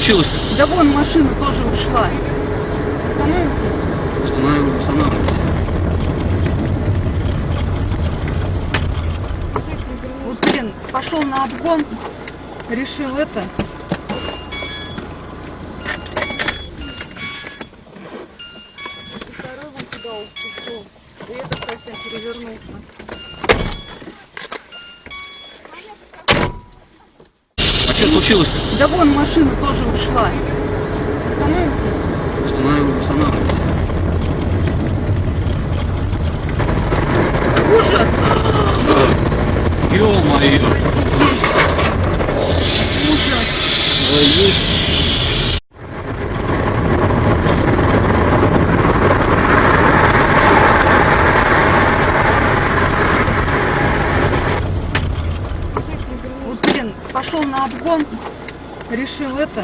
случилось? Да вон машина тоже ушла. Остановите? Останавливайся. Вот, блин, пошел на обгон, решил это. Второй вон туда ушел. И это совсем перевернулся. А что случилось? Да вон машина тоже ушла. Остановите? Останавливайся. Ужас! Ё-моё! Ужас! Вот, блин, пошел на обгон, решил это.